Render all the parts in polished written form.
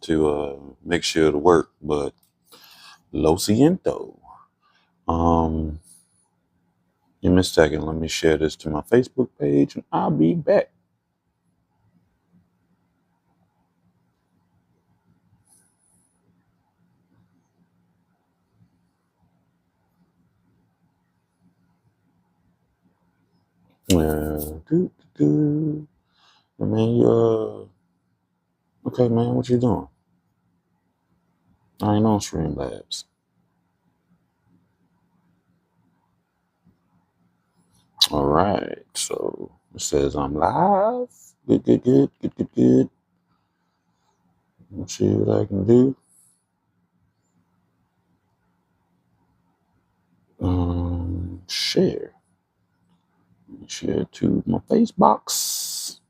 to make sure it'll work, but lo siento. Give me a second. Let me share this to my Facebook page and I'll be back. Man, okay, man, what you doing? I ain't on Streamlabs. All right, so it says I'm live. Good. Let's see what I can do. Share to my face box.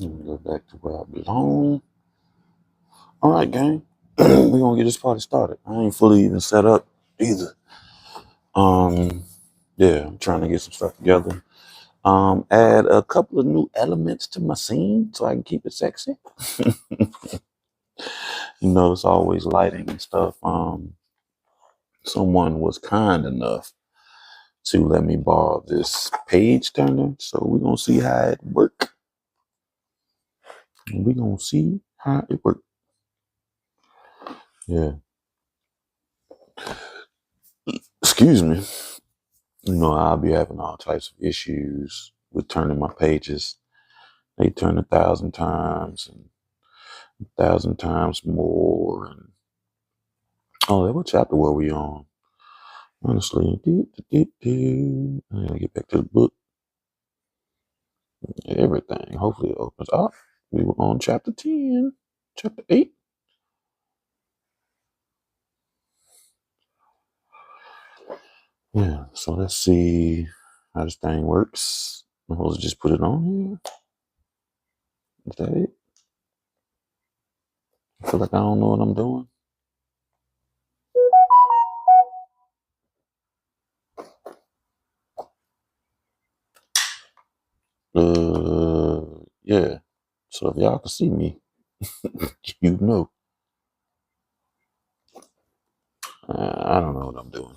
Let me go back to where I belong. All right, gang. We're gonna get this party started. I ain't fully even set up either. Yeah, I'm trying to get some stuff together. Add a couple of new elements to my scene so I can keep it sexy. It's always lighting and stuff. Someone was kind enough to let me borrow this page turner, so we're gonna see how it works. Yeah. Excuse me. I'll be having all types of issues with turning my pages. They turn 1,000 times and 1,000 times more. And what chapter were we on? Honestly, I gotta get back to the book. Everything. Hopefully it opens up. We were on chapter 10, chapter 8. Yeah, so let's see how this thing works. I'm supposed to just put it on here. Is that it? I feel like I don't know what I'm doing. Yeah. So if y'all can see me, you know. I don't know what I'm doing.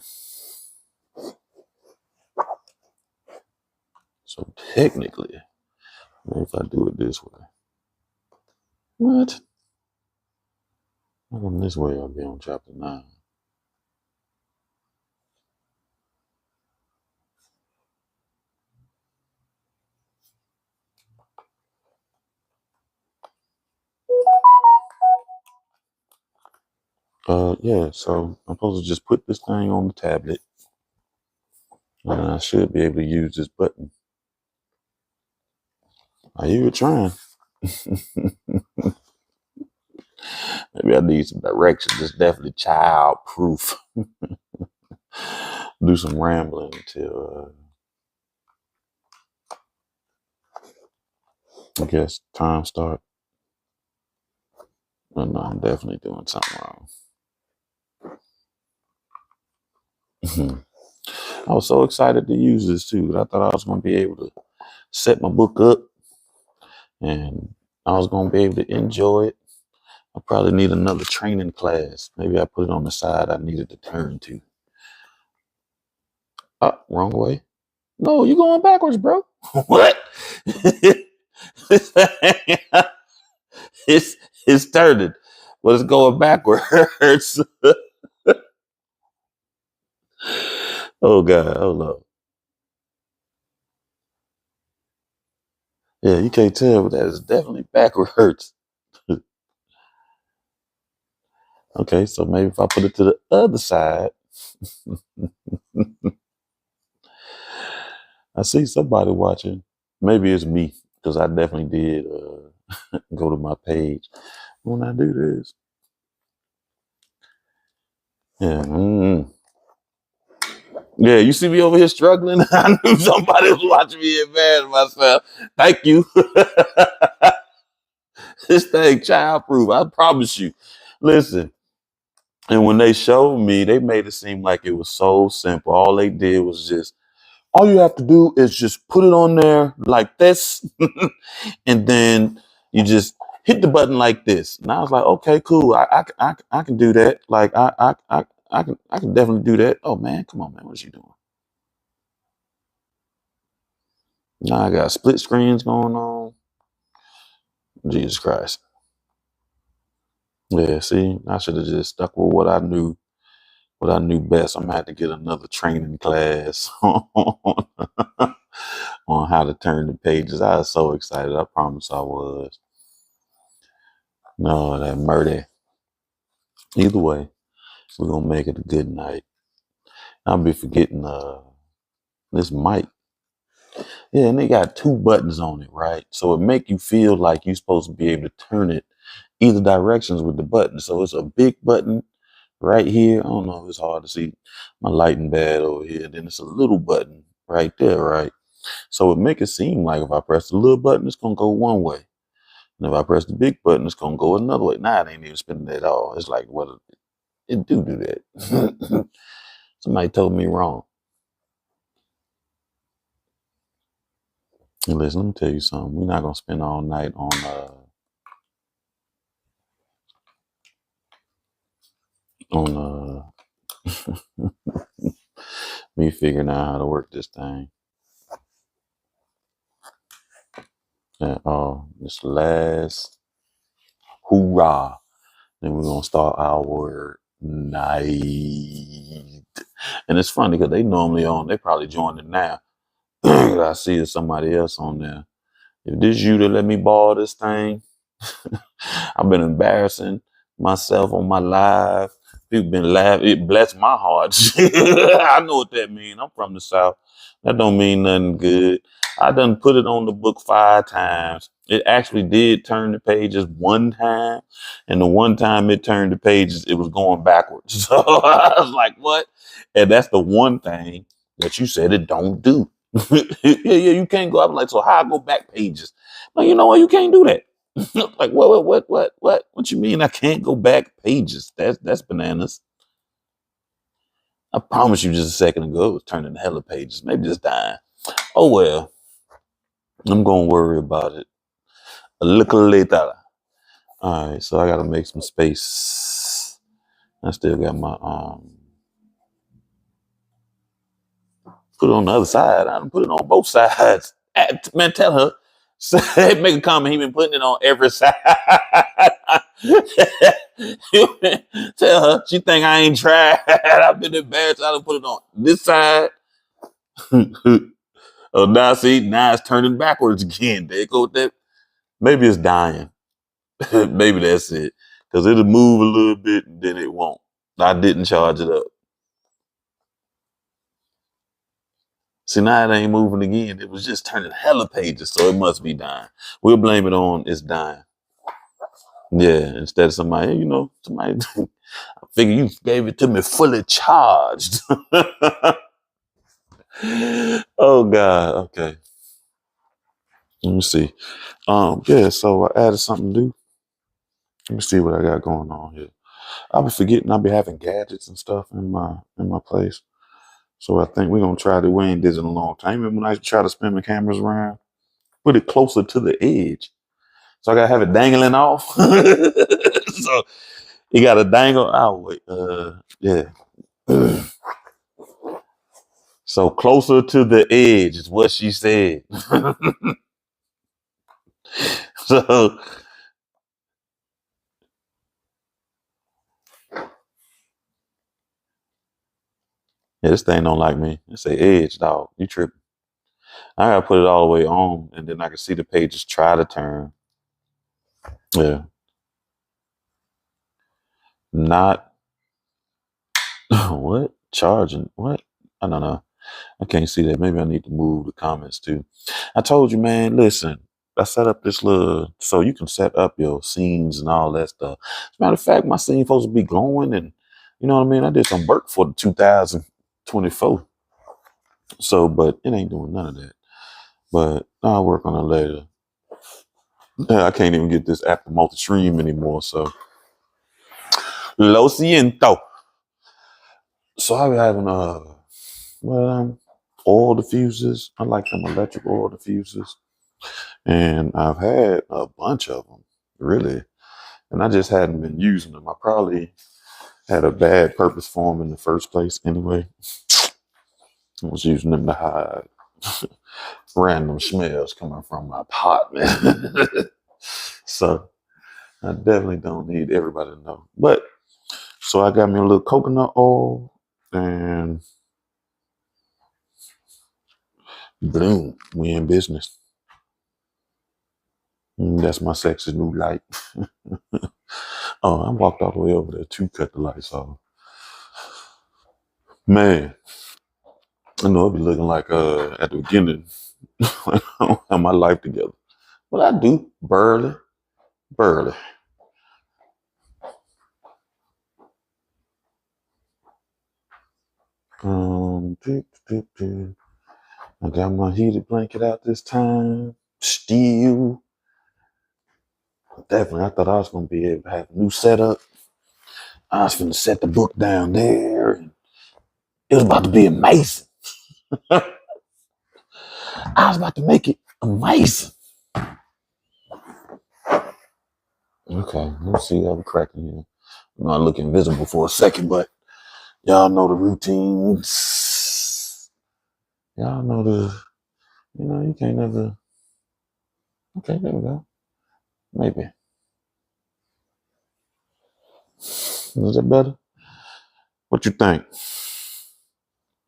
So technically, maybe if I do it this way. What? How come this way I'll be on chapter 9? Yeah, so I'm supposed to just put this thing on the tablet. And I should be able to use this button. I hear it trying. Maybe I need some directions. It's definitely child proof. Do some rambling until I guess time start. Oh, no, I'm definitely doing something wrong. I was so excited to use this too. I thought I was going to be able to set my book up and I was going to be able to enjoy it. I probably need another training class. Maybe I put it on the side I needed to turn to. Wrong way. No, you're going backwards, bro. What? it's turning, but it's going backwards. Oh God, hold up. Yeah, you can't tell, but that is definitely backwards. Okay, so maybe if I put it to the other side, I see somebody watching. Maybe it's me because I definitely did go to my page when I do this. Yeah. Yeah, you see me over here struggling. I knew somebody was watching me embarrass myself. Thank you. This thing childproof. I promise you. Listen, and when they showed me, they made it seem like it was so simple. All they did was just, all you have to do is just put it on there like this, and then you just hit the button like this. And I was like, okay, cool. I can do that. Like I can definitely do that. Oh man, come on, man. What is you doing? Now I got split screens going on. Jesus Christ. Yeah, see, I should have just stuck with what I knew best. I'm gonna have to get another training class on how to turn the pages. I was so excited. I promise I was. No, that murder. Either way, we're gonna make it a good night. I'll be forgetting this mic. Yeah, and they got two buttons on it, right? So it make you feel like you're supposed to be able to turn it either directions with the button. So it's a big button right here. I don't know if it's hard to see my lighting bad over here. Then it's a little button right there, right? So it make it seem like if I press the little button, it's gonna go one way. And if I press the big button, it's gonna go another way. Nah, it ain't even spinning at all. It's like what it do that. Somebody told me wrong. And listen, let me tell you something. We're not gonna spend all night on me figuring out how to work this thing. And this last hoorah. Then we're gonna start our night. And it's funny because they normally on, they probably joined it now. I see there's somebody else on there. If this you to let me borrow this thing, I've been embarrassing myself on my live. People been laughing. It blessed my heart. I know what that means. I'm from the South. That don't mean nothing good. I done put it on the book 5 times. It actually did turn the pages one time. And the one time it turned the pages, it was going backwards. So I was like, what? And that's the one thing that you said it don't do. Yeah, you can't go. I'm like, so how I go back pages? Well, you know what? You can't do that. Like what you mean I can't go back pages? That's bananas. I promise you just a second ago it was turning hella pages, maybe just dying. Oh well, I'm gonna worry about it a little later. All right, so I gotta make some space. I still got my put it on the other side. I done put it on both sides. Man, tell her. Make a comment. He been putting it on every side. Tell her. She think I ain't tried. I've been embarrassed. I done put it on this side. Oh, now see, now it's turning backwards again. There go that. Maybe it's dying. Maybe that's it. Because it'll move a little bit and then it won't. I didn't charge it up. See, now it ain't moving again. It was just turning hella pages, so it must be dying. We'll blame it on it's dying. Yeah, instead of somebody, somebody, I figure you gave it to me fully charged. Oh God, okay. Let me see. Yeah, so I added something new. Let me see what I got going on here. I'll be forgetting I'll be having gadgets and stuff in my place. So I think we're gonna try to we ain't did it in a long time. Remember when I try to spin my cameras around? Put it closer to the edge. So I gotta have it dangling off. So you gotta dangle out. Wait, yeah. So closer to the edge is what she said. So Yeah, this thing don't like me. It say edge, dog. You tripping. I gotta put it all the way on, and then I can see the pages try to turn. Yeah. Not what? Charging. What? I don't know. I can't see that. Maybe I need to move the comments too. I told you, man, listen, I set up this little, so you can set up your scenes and all that stuff. As a matter of fact, my scene supposed to be glowing and, you know what I mean? I did some work for the 2024. So, but it ain't doing none of that. But I'll work on it later. Yeah, I can't even get this app to multi-stream anymore. So, lo siento. So I be having, well, oil diffusers. I like them electric oil diffusers. And I've had a bunch of them, really. And I just hadn't been using them. I probably had a bad purpose for them in the first place anyway. I was using them to hide random smells coming from my apartment. So I definitely don't need everybody to know. But so I got me a little coconut oil and boom, we in business. That's my sexy new light. Oh, I walked all the way over there to cut the lights off. Man, I know it be looking like at the beginning I don't have my life together. But I do. Burly. Burly. Doop, doop. I got my heated blanket out this time. Still. Definitely, I thought I was gonna be able to have a new setup. I was gonna set the book down there. It was about to be amazing. I was about to make it amazing. Okay, let's see how we're cracking here. I'm not looking visible for a second, but y'all know the routines. Y'all know you can't never. Okay, there we go. Maybe. Is that better? What you think?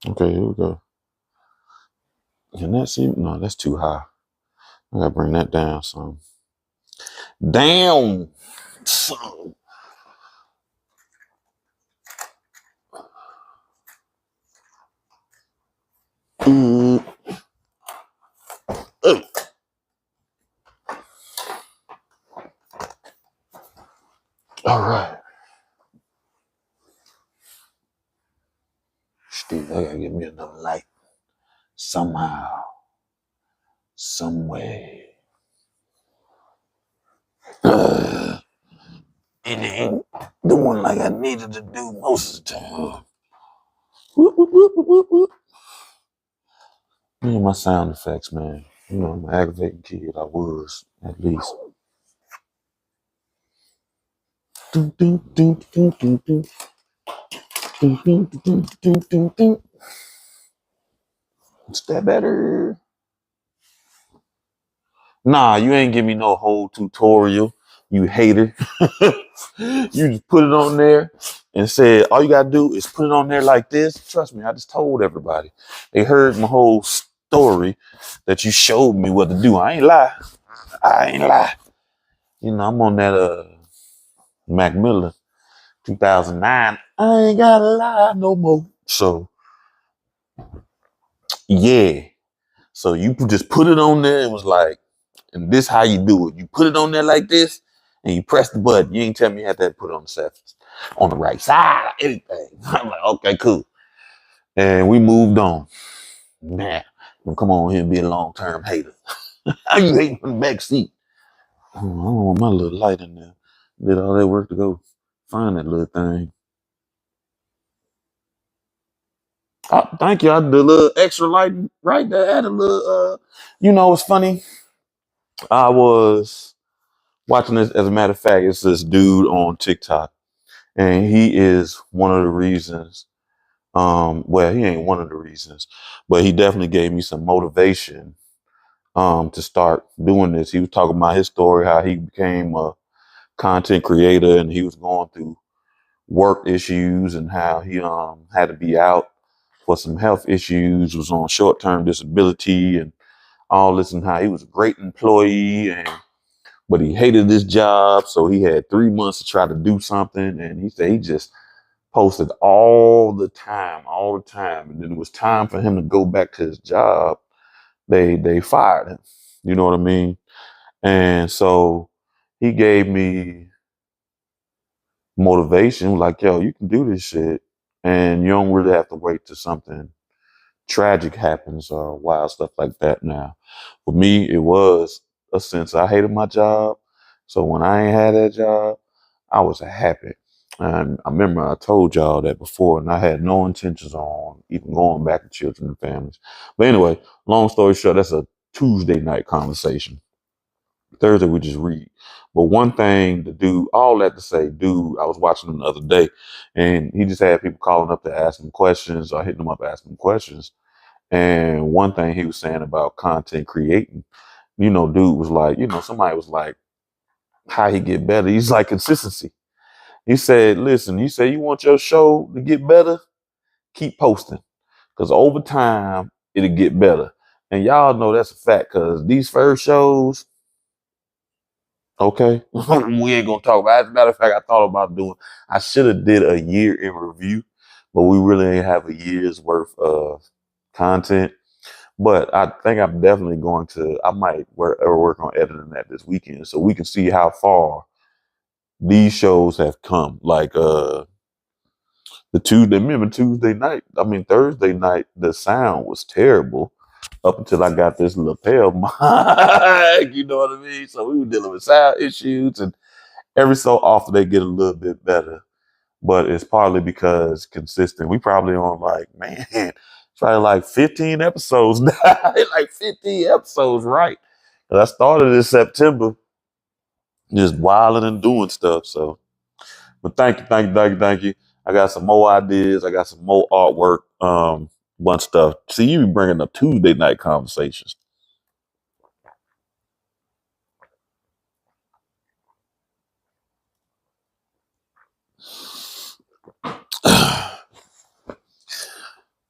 Okay, here we go. Can that see? No, that's too high. I gotta bring that down some. Down some. Mm. All right. Steve, I gotta get me another light. Somehow. Some way. It ain't doing like I needed to do most of the time. Whoop, whoop, whoop, whoop, whoop. Me and my sound effects, man. You know, I'm an aggravating kid. I was, at least. Dun, dun, dun, dun, dun, dun. Dun, dun, dun, dun, dun, dun. Is that better? Nah, you ain't give me no whole tutorial, you hater. You just put it on there and said, all you gotta do is put it on there like this. Trust me, I just told everybody. They heard my whole story that you showed me what to do. I ain't lie. I ain't lie. You know, I'm on that Mac Miller 2009. I ain't gotta lie no more. So, yeah. So you just put it on there and was like, and this how you do it. You put it on there like this, and you press the button. You ain't tell me you had to put it on the surface, on the right side, anything. I'm like, okay, cool. And we moved on. Man, don't come on here and be a long-term hater. How you hating from the back seat? Oh, I don't want my little light in there. Did all that work to go find that little thing. Oh, thank you. I did a little extra light right there. Add a little, it's funny. I was watching this, as a matter of fact, it's this dude on TikTok. And he is one of the reasons. Well, he ain't one of the reasons, but he definitely gave me some motivation to start doing this. He was talking about his story, how he became a content creator and he was going through work issues and how he had to be out for some health issues, was on short-term disability and all this, and how he was a great employee, but he hated his job. So he had 3 months to try to do something. And he said he just posted all the time, all the time. And then it was time for him to go back to his job. They fired him. You know what I mean? And so he gave me motivation, like, yo, you can do this shit. And you don't really have to wait till something tragic happens or wild stuff like that now. For me, it was a sense I hated my job. So when I ain't had that job, I was happy. And I remember I told y'all that before, and I had no intentions on even going back to children and families. But anyway, long story short, that's a Tuesday night conversation. Thursday we just read. But one thing to do, all that to say, dude, I was watching him the other day, and he just had people calling up to ask him questions or hitting him up asking him questions. And one thing he was saying about content creating, dude was like, somebody was like, how he get better? He's like, consistency. He said, listen, you say you want your show to get better, keep posting. Because over time, it'll get better. And y'all know that's a fact, because these first shows, okay, we ain't gonna talk about it. As a matter of fact, I thought about I should have did a year in review, but we really ain't have a year's worth of content. But I think I'm definitely I might work on editing that this weekend so we can see how far these shows have come. Like remember Tuesday night, Thursday night, the sound was terrible up until I got this lapel mic, you know what I mean? So we were dealing with sound issues, and every so often they get a little bit better. But it's partly because consistent. We probably on probably like 15 episodes now. Like 15 episodes, right? And I started in September, just wilding and doing stuff. So, but thank you. I got some more ideas. I got some more artwork, bunch of stuff. See, you be bringing up Tuesday night conversations.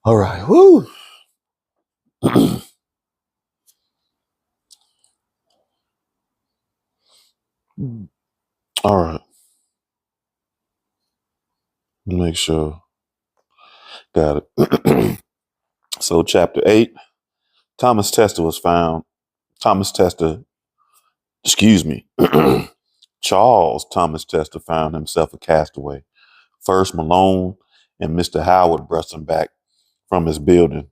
All right, woo. All right, make sure. Got it. So, chapter 8. Thomas Tester was found. Thomas Tester, excuse me. Charles Thomas Tester found himself a castaway. First, Malone and Mr. Howard brushed him back from his building.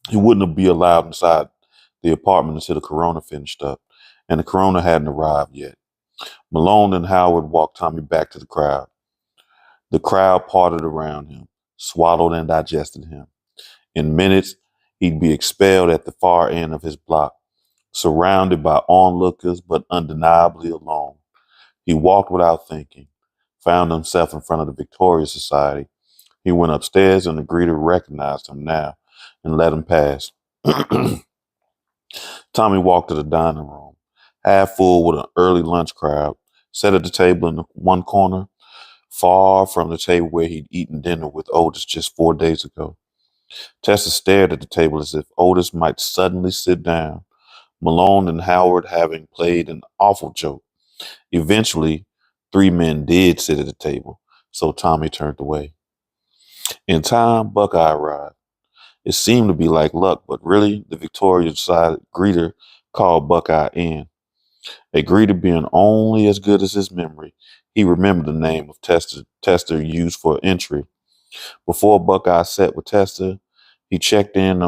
He wouldn't be allowed inside the apartment until the coroner finished up, and the coroner hadn't arrived yet. Malone and Howard walked Tommy back to the crowd. The crowd parted around him, swallowed and digested him. In minutes, he'd be expelled at the far end of his block, surrounded by onlookers but undeniably alone. He walked without thinking, found himself in front of the Victoria Society. He went upstairs and the greeter recognized him now and let him pass. Tommy walked to the dining room, half full with an early lunch crowd, sat at the table in the one corner, far from the table where he'd eaten dinner with Otis just 4 days ago. Tessa stared at the table as if Otis might suddenly sit down, Malone and Howard having played an awful joke. Eventually, 3 men did sit at the table, so Tommy turned away. In time, Buckeye arrived. It seemed to be like luck, but really, the Victoria side greeter called Buckeye in. A greeter being only as good as his memory, he remembered the name of Tester used for entry. Before Buckeye sat with Tester, he checked in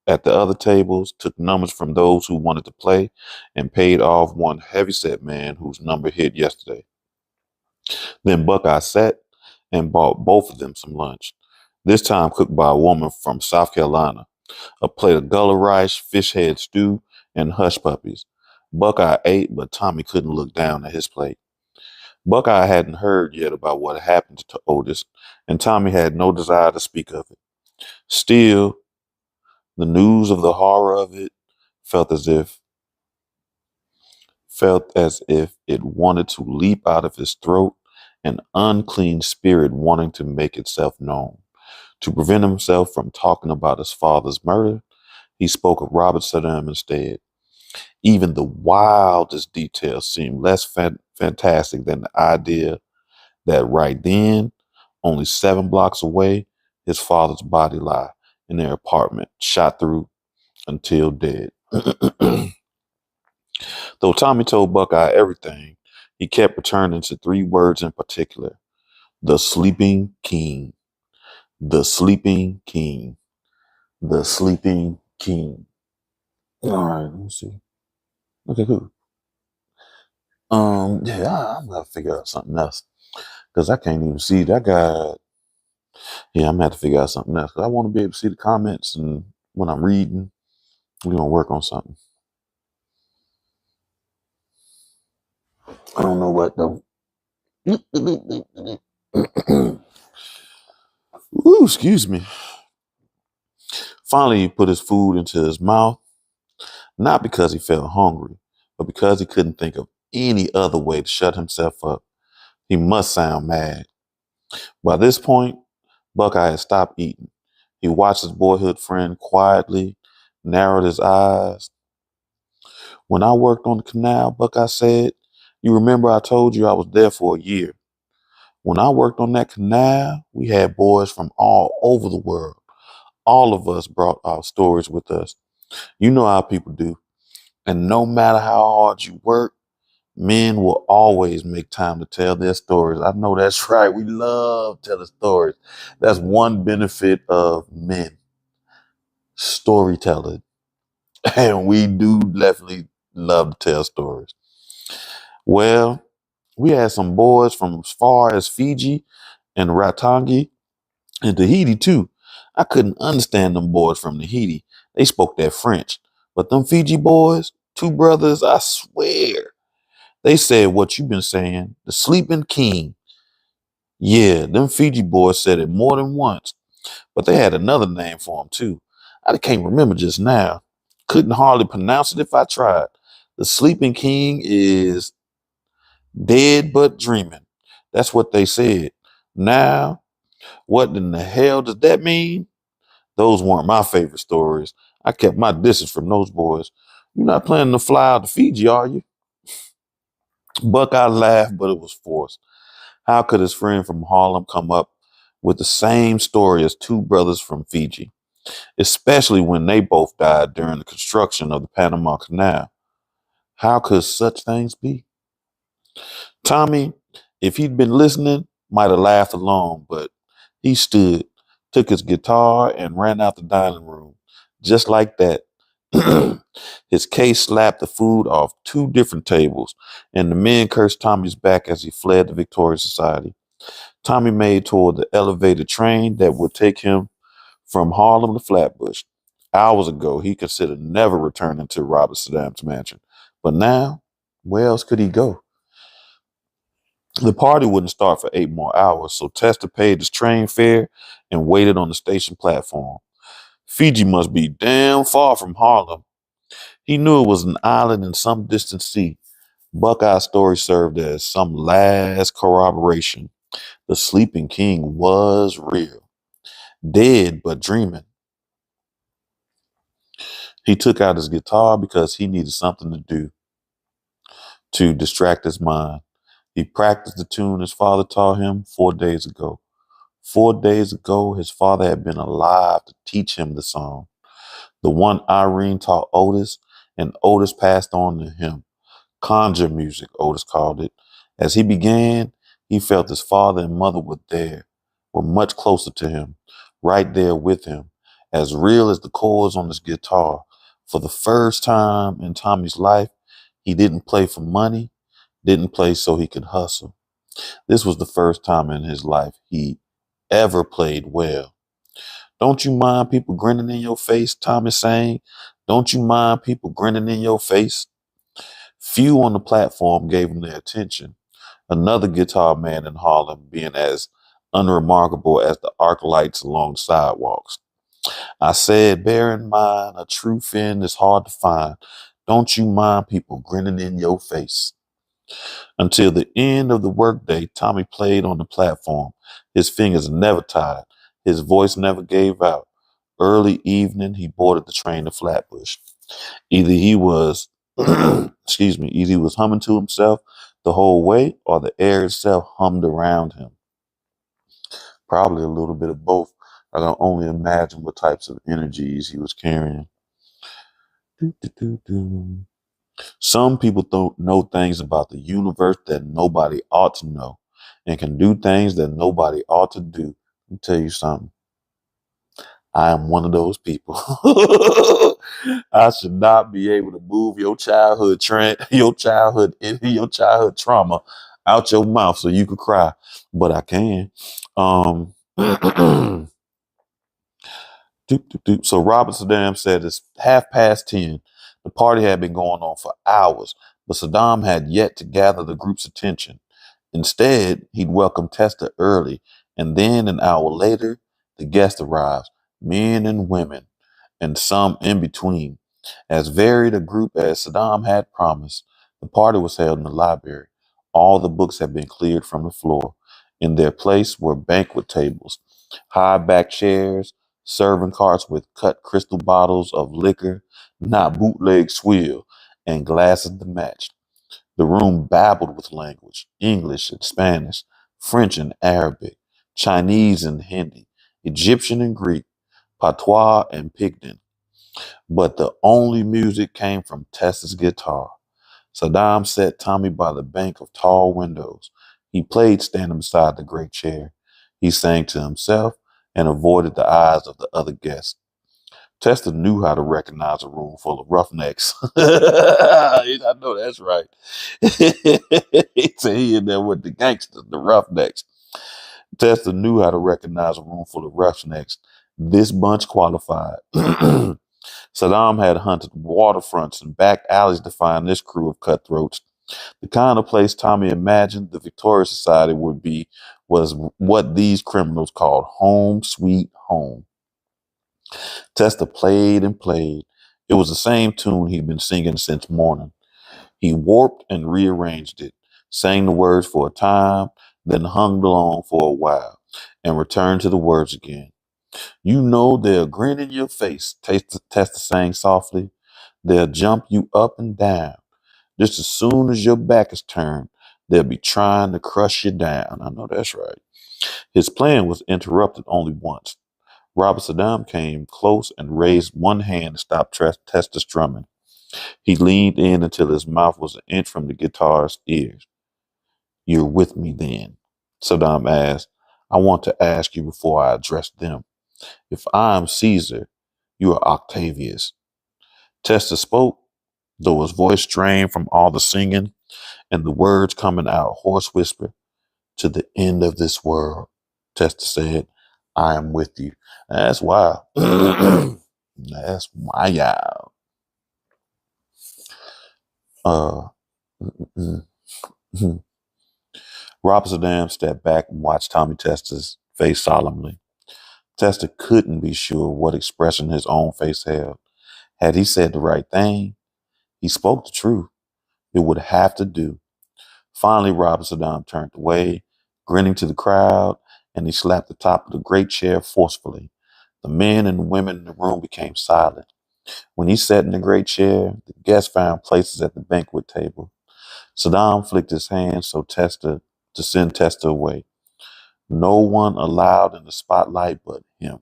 at the other tables, took numbers from those who wanted to play, and paid off one heavyset man whose number hit yesterday. Then Buckeye sat and bought both of them some lunch, this time cooked by a woman from South Carolina, a plate of gullah rice, fish head stew, and hush puppies. Buckeye ate, but Tommy couldn't look down at his plate. Buckeye hadn't heard yet about what happened to Otis, and Tommy had no desire to speak of it. Still, the news of the horror of it felt as if it wanted to leap out of his throat, an unclean spirit wanting to make itself known. To prevent himself from talking about his father's murder, he spoke of Robert Saddam instead. Even the wildest details seemed less fantastic than the idea that right then, only 7 blocks away, his father's body lay in their apartment, shot through until dead. Though Tommy told Buckeye everything, he kept returning to 3 words in particular: the sleeping king, the sleeping king, the sleeping king. All right, let me see. Okay, cool. Yeah, I'm gonna figure out something else because I can't even see that guy. Yeah, I'm gonna have to figure out something else. 'Cause I want to be able to see the comments, and when I'm reading, we're gonna work on something. I don't know what though. Ooh, excuse me. Finally, he put his food into his mouth, not because he felt hungry, but because he couldn't think of any other way to shut himself up. He must sound mad. By this point, Buckeye had stopped eating. He watched his boyhood friend quietly, narrowed his eyes. When I worked on the canal, Buckeye said, you remember I told you I was there for a year. When I worked on that canal, we had boys from all over the world. All of us brought our stories with us. You know how people do. And no matter how hard you work, men will always make time to tell their stories. I know that's right. We love telling stories. That's one benefit of men, storytelling. And we do definitely love to tell stories. Well, we had some boys from as far as Fiji and Ratangi and Tahiti too. I couldn't understand them boys from Tahiti. They spoke that French. But them Fiji boys, 2 brothers, I swear, they said what you've been saying, the sleeping king. Yeah, them Fiji boys said it more than once, but they had another name for him too. I can't remember just now. Couldn't hardly pronounce it if I tried. The sleeping king is dead but dreaming. That's what they said. Now, what in the hell does that mean? Those weren't my favorite stories. I kept my distance from those boys. You're not planning to fly out to Fiji, are you? Buckeye laughed, but it was forced. How could his friend from Harlem come up with the same story as 2 brothers from Fiji, especially when they both died during the construction of the Panama Canal? How could such things be? Tommy, if he'd been listening, might have laughed along, but he stood, took his guitar, and ran out the dining room. Just like that. His case slapped the food off 2 different tables, and the men cursed Tommy's back as he fled the Victoria Society. Tommy made toward the elevated train that would take him from Harlem to Flatbush. Hours ago, he considered never returning to Robert Saddam's mansion. But now, where else could he go? The party wouldn't start for 8 more hours, so Tester paid his train fare and waited on the station platform. Fiji must be damn far from Harlem. He knew it was an island in some distant sea. Buckeye's story served as some last corroboration. The sleeping king was real, dead but dreaming. He took out his guitar because he needed something to do to distract his mind. He practiced the tune his father taught him 4 days ago. 4 days ago, his father had been alive to teach him the song, the one Irene taught Otis, and Otis passed on to him. Conjure music, Otis called it. As he began, he felt his father and mother were much closer to him, right there with him, as real as the chords on his guitar. For the first time in Tommy's life, he didn't play for money, didn't play so he could hustle. This was the first time in his life he ever played well. Don't you mind people grinning in your face, Tommy sang. Don't you mind people grinning in your face? Few on the platform gave him their attention. Another guitar man in Harlem being as unremarkable as the arc lights along sidewalks. I said, bear in mind, a true friend is hard to find. Don't you mind people grinning in your face? Until the end of the workday, Tommy played on the platform. His fingers never tired. His voice never gave out. Early evening, he boarded the train to Flatbush. Either he was, either he was humming to himself the whole way, or the air itself hummed around him. Probably a little bit of both. I can only imagine what types of energies he was carrying. Do, do, do, do. Some people know things about the universe that nobody ought to know, and can do things that nobody ought to do. Let me tell you something. I am one of those people. I should not be able to move your childhood your childhood trauma out your mouth so you could cry, but I can. Um, Doop, doop, doop. So Robert Saddam said it's 10:30. The party had been going on for hours, but Saddam had yet to gather the group's attention. Instead, he'd welcomed Testa early, and then an hour later, the guests arrived, men and women, and some in between. As varied a group as Saddam had promised, the party was held in the library. All the books had been cleared from the floor. In their place were banquet tables, high back chairs, serving carts with cut crystal bottles of liquor, not bootleg swill, and glasses to match. The room babbled with language, English and Spanish, French and Arabic, Chinese and Hindi, Egyptian and Greek, patois and pidgin. But the only music came from Tessa's guitar. Saddam set Tommy by the bank of tall windows. He played standing beside the great chair. He sang to himself and avoided the eyes of the other guests. Testa knew how to recognize a room full of roughnecks. I know that's right. He said he in there with the gangsters, the roughnecks. Testa knew how to recognize a room full of roughnecks. This bunch qualified. Saddam had hunted waterfronts and back alleys to find this crew of cutthroats. The kind of place Tommy imagined the Victorian Society would be was what these criminals called home sweet home. Testa played and played. It was the same tune he'd been singing since morning. He warped and rearranged it, sang the words for a time, then hummed along for a while, and returned to the words again. You know they'll grin in your face, Testa sang softly. They'll jump you up and down. Just as soon as your back is turned, they'll be trying to crush you down. I know that's right. His plan was interrupted only once. Robert Saddam came close and raised one hand to stop Testa strumming. He leaned in until his mouth was an inch from the guitar's ears. You're with me then, Saddam asked. I want to ask you before I address them. If I am Caesar, you are Octavius. Testa spoke, though his voice strained from all the singing and the words coming out hoarse whisper. To the end of this world, Testa said, I am with you. That's wild. That's wild. Uh, mm, mm. Robert Saddam stepped back and watched Tommy Testa's face solemnly. Testa couldn't be sure what expression his own face held. Had he said the right thing? He spoke the truth. It would have to do. Finally, Robert Saddam turned away, grinning to the crowd, and he slapped the top of the great chair forcefully. The men and women in the room became silent. When he sat in the great chair, the guests found places at the banquet table. Saddam flicked his hand to send Testa away. No one allowed in the spotlight but him.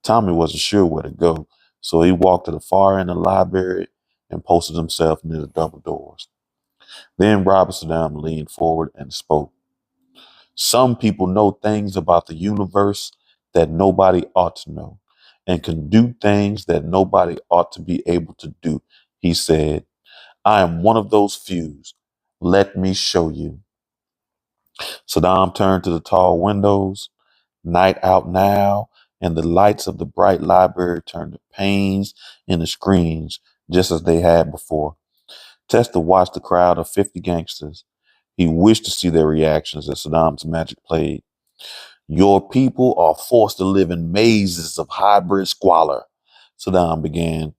Tommy wasn't sure where to go, so he walked to the far end of the library and posted himself near the double doors. Then Robert Saddam leaned forward and spoke. Some people know things about the universe that nobody ought to know, and can do things that nobody ought to be able to do. He said, I am one of those few. Let me show you. Saddam turned to the tall windows. Night out now, and the lights of the bright library turned to panes in the screens, just as they had before. Testa watched the crowd of 50 gangsters. He wished to see their reactions as Saddam's magic played. Your people are forced to live in mazes of hybrid squalor, Saddam began.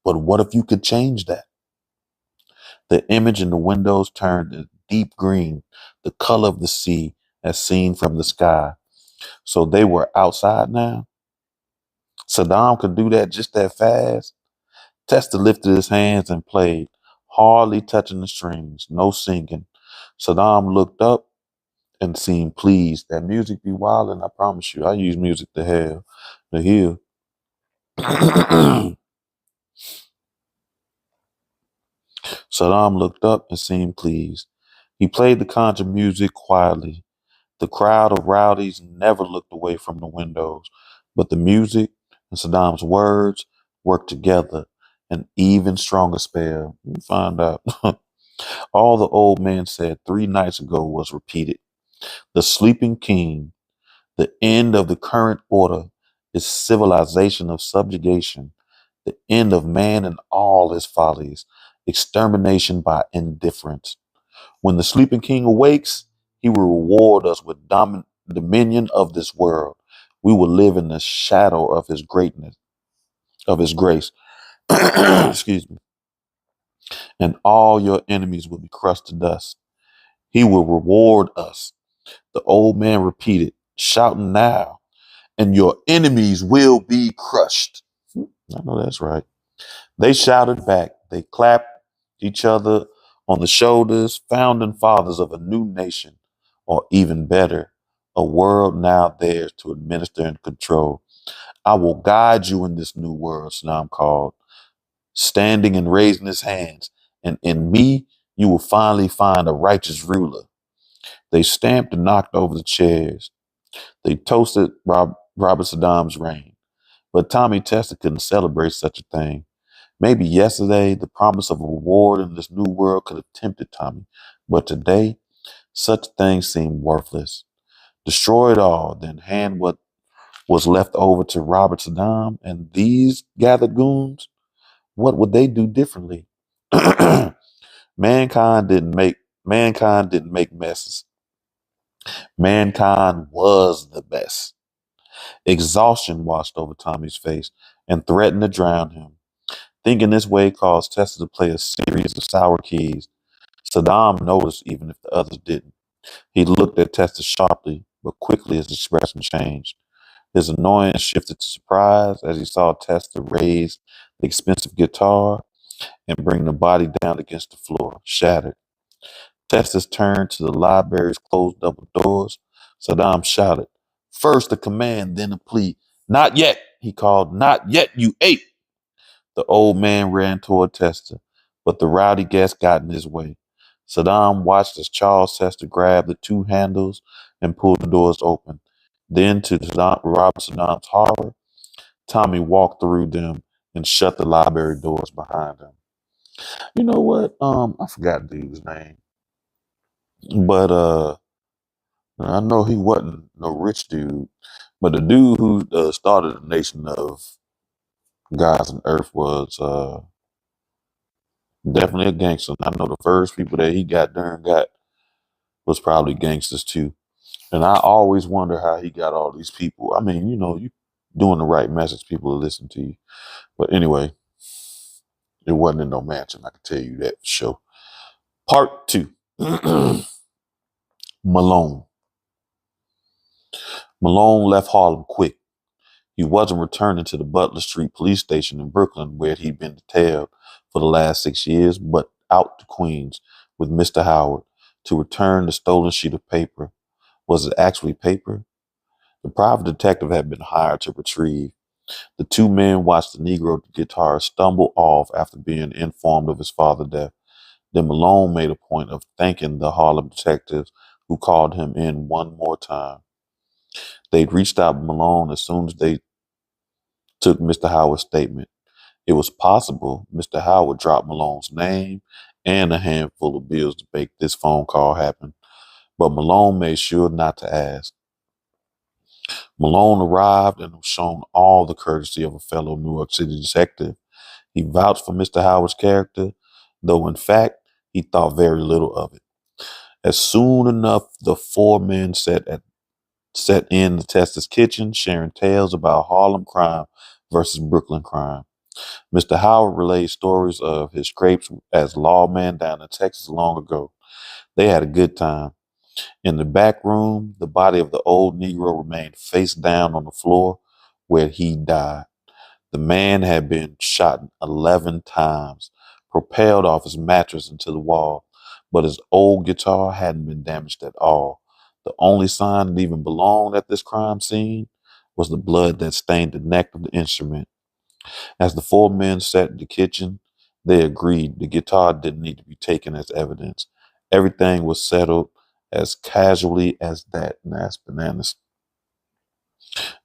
But what if you could change that? The image in the windows turned a deep green, the color of the sea as seen from the sky. So they were outside now. Saddam could do that just that fast. Tester lifted his hands and played, hardly touching the strings, no singing. Saddam looked up and seemed pleased. That music be wildin', I promise you. I use music to heal. Saddam looked up and seemed pleased. He played the conjure music quietly. The crowd of rowdies never looked away from the windows, but the music and Saddam's words worked together, an even stronger spell. You find out. All the old man said 3 nights ago was repeated. The sleeping king, the end of the current order, is civilization of subjugation, the end of man and all his follies, extermination by indifference. When the sleeping king awakes, he will reward us with dominion of this world. We will live in the shadow of his greatness, of his grace. Excuse me. And all your enemies will be crushed to dust. He will reward us. The old man repeated, shouting now, and your enemies will be crushed. I know that's right. They shouted back. They clapped each other on the shoulders, founding fathers of a new nation, or even better, a world now theirs to administer and control. I will guide you in this new world, Saddam called, standing and raising his hands. And in me, you will finally find a righteous ruler. They stamped and knocked over the chairs. They toasted Robert Saddam's reign. But Tommy Tester couldn't celebrate such a thing. Maybe yesterday the promise of a reward in this new world could have tempted Tommy, but today such things seemed worthless. Destroy it all, then hand what was left over to Robert Saddam and these gathered goons. What would they do differently? mankind didn't make Mankind didn't make messes. Mankind was the best. Exhaustion washed over Tommy's face and threatened to drown him. Thinking this way caused Tessa to play a series of sour keys. Saddam noticed even if the others didn't. He looked at Tessa sharply, but quickly his expression changed. His annoyance shifted to surprise as he saw Tessa raise the expensive guitar and bring the body down against the floor, shattered. Tessa turned to the library's closed double doors. Saddam shouted, first a command, then a plea. Not yet, he called. Not yet, you ape. The old man ran toward Tester, but the rowdy guest got in his way. Saddam watched as Charles Tester grabbed the two handles and pulled the doors open. Then, to Robert Saddam's horror, Tommy walked through them and shut the library doors behind him. You know what? I forgot the dude's name, but I know he wasn't no rich dude, but the dude who started the Nation of Gods and Earth was definitely a gangster. I know the first people that he got was probably gangsters too. And I always wonder how he got all these people. I mean, you doing the right message, people will listen to you. But anyway, it wasn't in no mansion. I can tell you that for sure. Part 2. Malone. Malone left Harlem quick. He wasn't returning to the Butler Street police station in Brooklyn where he'd been detailed for the last 6 years, but out to Queens with Mr. Howard to return the stolen sheet of paper. Was it actually paper? The private detective had been hired to retrieve. The two men watched the Negro guitarist stumble off after being informed of his father's death. Then Malone made a point of thanking the Harlem detectives who called him in one more time. They'd reached out to Malone as soon as they took Mr. Howard's statement. It was possible Mr. Howard dropped Malone's name and a handful of bills to make this phone call happen, but Malone made sure not to ask. Malone arrived and was shown all the courtesy of a fellow New York City detective. He vouched for Mr. Howard's character, though in fact he thought very little of it. As soon enough, the four men set in the Tester's kitchen, sharing tales about Harlem crime versus Brooklyn crime. Mr. Howard relayed stories of his scrapes as lawman down in Texas long ago. They had a good time. In the back room, the body of the old Negro remained face down on the floor where he died. The man had been shot 11 times, propelled off his mattress into the wall, but his old guitar hadn't been damaged at all. The only sign it even belonged at this crime scene was the blood that stained the neck of the instrument. As the four men sat in the kitchen, they agreed the guitar didn't need to be taken as evidence. Everything was settled as casually as that. And that's bananas.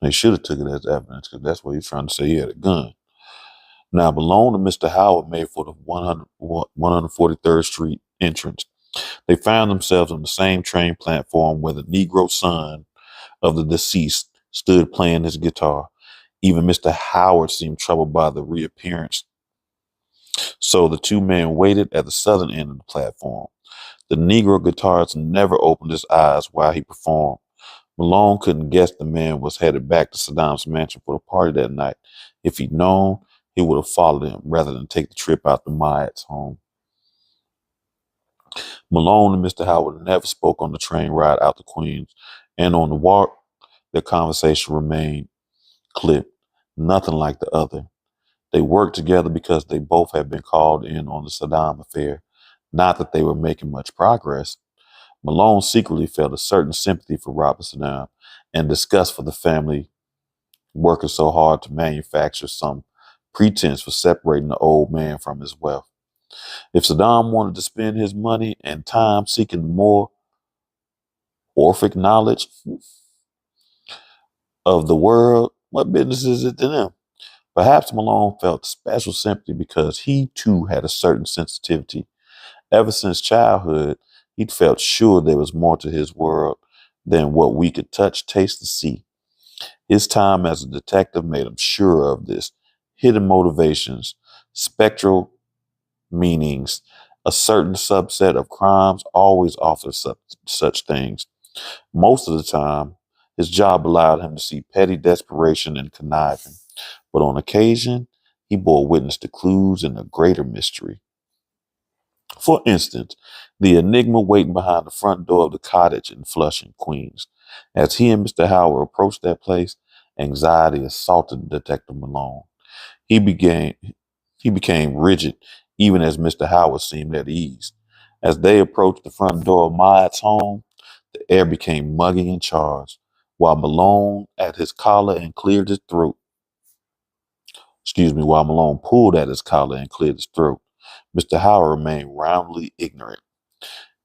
They should have took it as evidence because that's what he's trying to say. He had a gun. Now, Malone and Mr. Howard made for the 143rd Street entrance. They found themselves on the same train platform where the Negro son of the deceased stood playing his guitar. Even Mr. Howard seemed troubled by the reappearance. So the two men waited at the southern end of the platform. The Negro guitarist never opened his eyes while he performed. Malone couldn't guess the man was headed back to Saddam's mansion for the party that night. If he'd known, he would have followed him rather than take the trip out to Myatt's home. Malone and Mr. Howard never spoke on the train ride out to Queens, and on the walk, their conversation remained clipped, nothing like the other. They worked together because they both had been called in on the Saddam affair, not that they were making much progress. Malone secretly felt a certain sympathy for Robert Saddam and disgust for the family working so hard to manufacture some pretense for separating the old man from his wealth. If Saddam wanted to spend his money and time seeking more orphic knowledge of the world, what business is it to them? Perhaps Malone felt special sympathy because he too had a certain sensitivity. Ever since childhood, he'd felt sure there was more to his world than what we could touch, taste, and see. His time as a detective made him sure of this. Hidden motivations, spectral meanings, a certain subset of crimes always offer such things. Most of the time, his job allowed him to see petty desperation and conniving, but on occasion, he bore witness to clues in a greater mystery. For instance, the enigma waiting behind the front door of the cottage in Flushing, Queens. As he and Mr. Howard approached that place, anxiety assaulted Detective Malone. He began he became rigid, even as Mr. Howard seemed at ease. As they approached the front door of Myatt's home, the air became muggy and charged. While Malone at his collar and cleared his throat, while Malone pulled at his collar and cleared his throat, Mr. Howard remained roundly ignorant.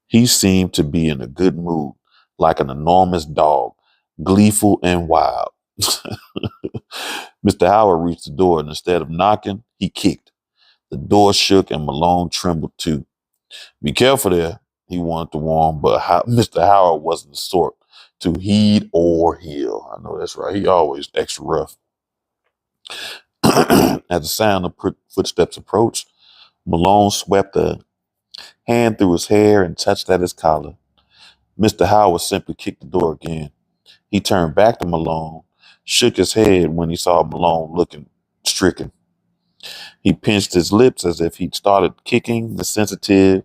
He seemed to be in a good mood, like an enormous dog, gleeful and wild. Mr. Howard reached the door and instead of knocking, he kicked. The door shook and Malone trembled too. Be careful there, he wanted to warn, but Mr. Howard wasn't the sort to heed or heal. I know that's right. He always extra rough. As the sound of footsteps approached, Malone swept a hand through his hair and touched at his collar. Mr. Howard simply kicked the door again. He turned back to Malone, shook his head when he saw Malone looking stricken. He pinched his lips as if he'd started kicking the sensitive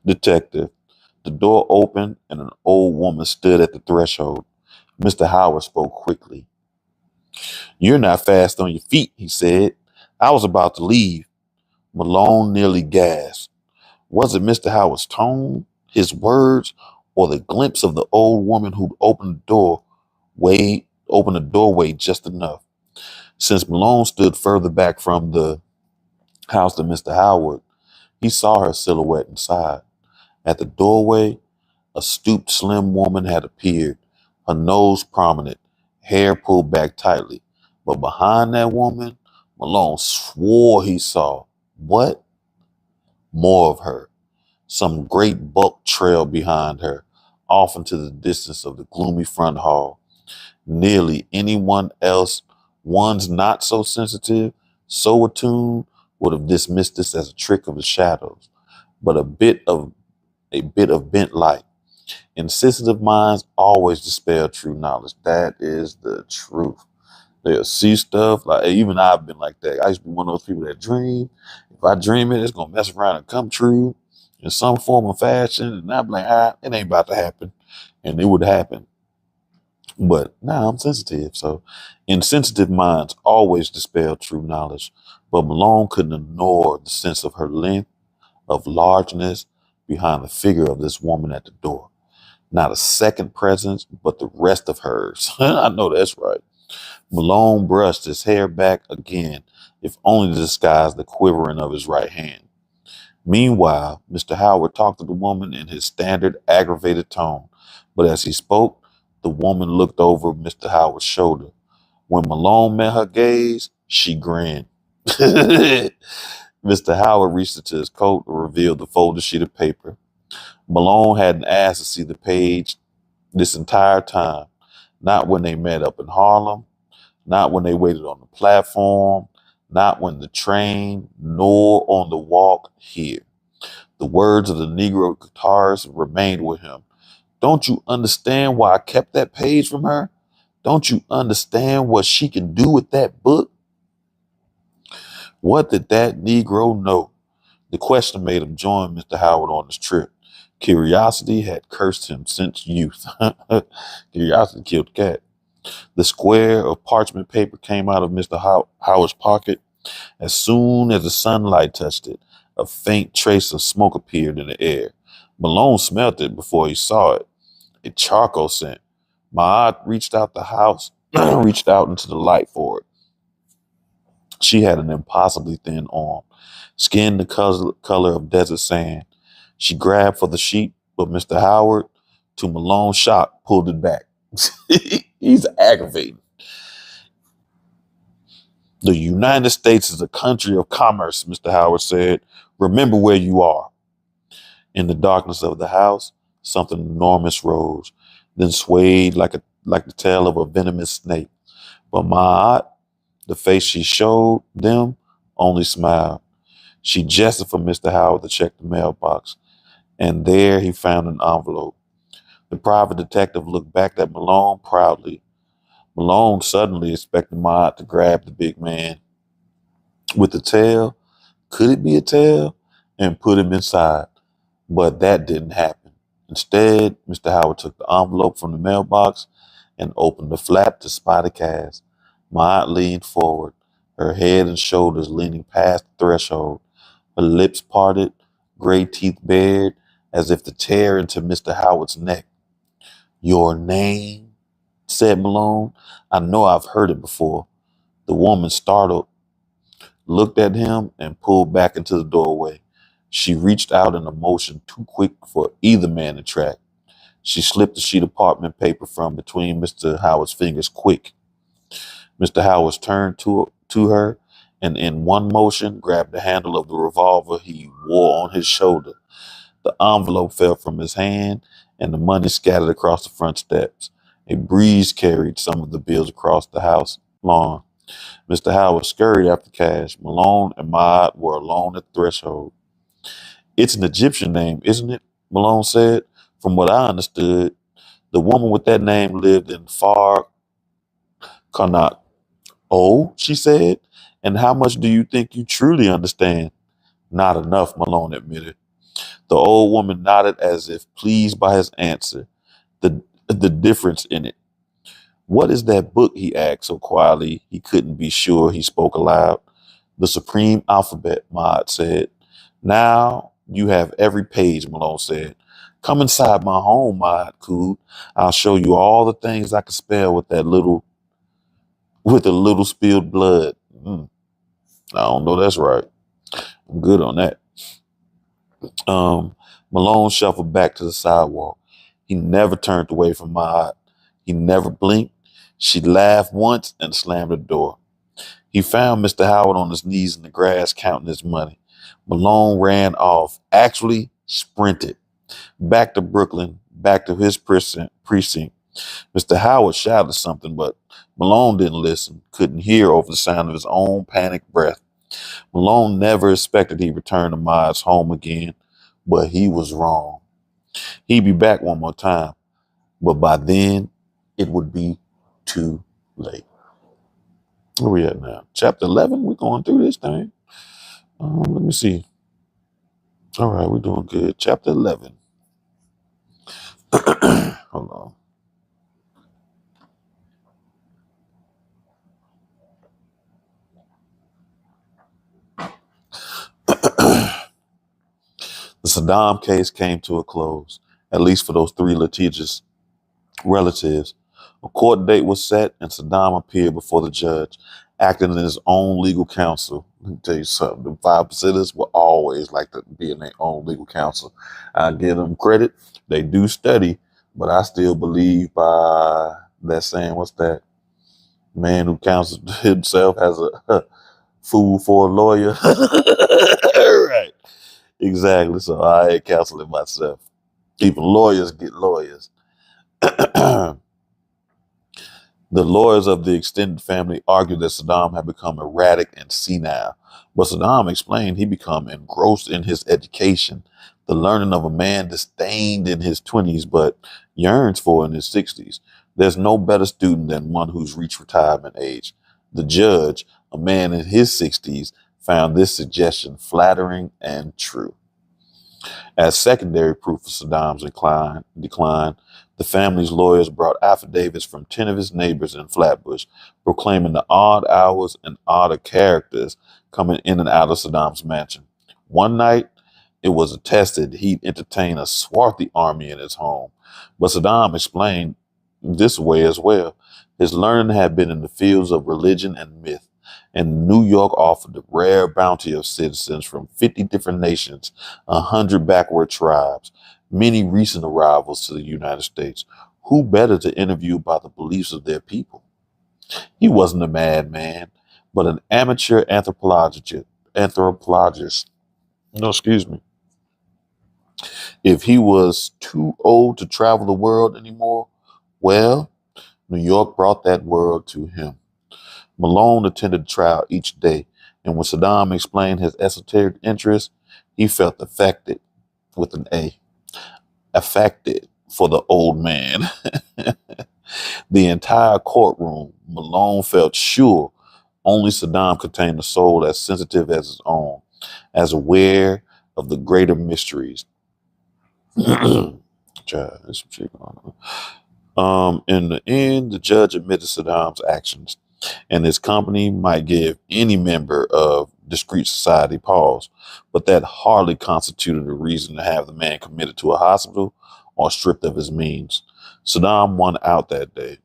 detective. The door opened and an old woman stood at the threshold. Mr. Howard spoke quickly. You're not fast on your feet, he said. I was about to leave. Malone nearly gasped. Was it Mr. Howard's tone, his words, or the glimpse of the old woman who'd opened the doorway just enough? Since Malone stood further back from the house than Mr. Howard, he saw her silhouette inside. At the doorway, a stooped, slim woman had appeared, her nose prominent, hair pulled back tightly. But behind that woman, Malone swore he saw what? More of her. Some great bulk trailed behind her, off into the distance of the gloomy front hall. Nearly anyone else, one's not so sensitive, so attuned, would have dismissed this as a trick of the shadows. But a bit of bent light. Insensitive minds always dispel true knowledge. That is the truth. They'll see stuff like even I've been like that. I used to be one of those people that dream. If I dream it, it's gonna mess around and come true. in some form or fashion. And I'm like, it ain't about to happen. And it would happen. But now I'm sensitive. So insensitive minds always dispel true knowledge. But Malone couldn't ignore the sense of her length, of largeness behind the figure of this woman at the door. Not a second presence, but the rest of hers. I know that's right. Malone brushed his hair back again, if only to disguise the quivering of his right hand. Meanwhile, Mr. Howard talked to the woman in his standard aggravated tone, but as he spoke, the woman looked over Mr. Howard's shoulder. When Malone met her gaze, she grinned. Mr. Howard reached into his coat and revealed the folded sheet of paper. Malone hadn't asked to see the page this entire time, not when they met up in Harlem, not when they waited on the platform, not when the train, nor on the walk here. The words of the Negro guitarist remained with him. Don't you understand why I kept that page from her? Don't you understand what she can do with that book? What did that Negro know? The question made him join Mr. Howard on his trip. Curiosity had cursed him since youth. Curiosity killed the cat. The square of parchment paper came out of Mr. Howard's pocket. As soon as the sunlight touched it, a faint trace of smoke appeared in the air. Malone smelt it before he saw it. A charcoal scent. Maud reached out the house, reached out into the light for it. She had an impossibly thin arm, skin the color of desert sand. She grabbed for the sheet, but Mr. Howard, to Malone's shock, pulled it back. He's aggravating. The United States is a country of commerce, Mr. Howard said. Remember where you are. In the darkness of the house, something enormous rose, then swayed like the tail of a venomous snake. But Maat, the face she showed them, only smiled. She gestured for Mr. Howard to check the mailbox, and there he found an envelope. The private detective looked back at Malone proudly. Malone suddenly expected Maat to grab the big man with the tail. Could it be a tail? And put him inside. But that didn't happen. Instead, Mr. Howard took the envelope from the mailbox and opened the flap to spy the cash. My aunt leaned forward, her head and shoulders leaning past the threshold, her lips parted, gray teeth bared, as if to tear into Mr. Howard's neck. Your name? Said Malone. I know I've heard it before. The woman, startled, looked at him and pulled back into the doorway. She reached out in a motion too quick for either man to track. She slipped the sheet of parchment paper from between Mr. Howard's fingers quick. Mr. Howard turned to her and in one motion grabbed the handle of the revolver he wore on his shoulder. The envelope fell from his hand and the money scattered across the front steps. A breeze carried some of the bills across the house lawn. Mr. Howard scurried after cash. Malone and Maud were alone at the threshold. It's an Egyptian name, isn't it? Malone said. From what I understood, the woman with that name lived in Far Connaught. Oh, she said. And how much do you think you truly understand? Not enough, Malone admitted. The old woman nodded as if pleased by his answer. The difference in it. What is that book? He asked so quietly he couldn't be sure he spoke aloud. The Supreme Alphabet, Maud said. Now you have every page, Malone said. Come inside my home, Maud cooed. I'll show you all the things I can spell with a little spilled blood. I don't know that's right. I'm good on that. Malone shuffled back to the sidewalk. He never turned away from Maud. He never blinked. She laughed once and slammed the door. He found Mr. Howard on his knees in the grass counting his money. Malone ran off, actually sprinted, back to Brooklyn, back to his precinct. Mr. Howard shouted something, but Malone didn't listen, couldn't hear over the sound of his own panicked breath. Malone never expected he'd return to Maud's home again, but he was wrong. He'd be back one more time, but by then it would be too late. Where we at now? Chapter 11? We're going through this thing. Let me see. All right, we're doing good. Chapter 11. Hold on. The Saddam case came to a close, at least for those three litigious relatives. A court date was set, and Saddam appeared before the judge, acting in his own legal counsel. Let me tell you something: the 5%ers will always like to be in their own legal counsel. I give them credit; they do study, but I still believe by that saying. What's that? Man who counsels himself as a fool for a lawyer. Right. Exactly. So I ain't counseling myself. Even lawyers get lawyers. The lawyers of the extended family argued that Saddam had become erratic and senile, but Saddam explained he become engrossed in his education, the learning of a man disdained in his 20s but yearns for in his 60s. There's no better student than one who's reached retirement age. The judge, a man in his 60s, found this suggestion flattering and true. As secondary proof of Saddam's decline, the family's lawyers brought affidavits from 10 of his neighbors in Flatbush, proclaiming the odd hours and odder characters coming in and out of Saddam's mansion. One night, it was attested he'd entertained a swarthy army in his home, but Saddam explained this way as well. His learning had been in the fields of religion and myth, and New York offered the rare bounty of citizens from 50 different nations, 100 backward tribes, many recent arrivals to the United States. Who better to interview about the beliefs of their people? He wasn't a madman, but an amateur anthropologist. No, excuse me. If he was too old to travel the world anymore, well, New York brought that world to him. Malone attended the trial each day, and when Saddam explained his esoteric interests, he felt affected with an A. Affected for the old man. The entire courtroom, Malone felt sure only Saddam contained a soul as sensitive as his own, as aware of the greater mysteries. Child, there's some shit going on. In the end, the judge admitted Saddam's actions, and his company might give any member of discreet society pause, but that hardly constituted a reason to have the man committed to a hospital or stripped of his means. Saddam won out that day,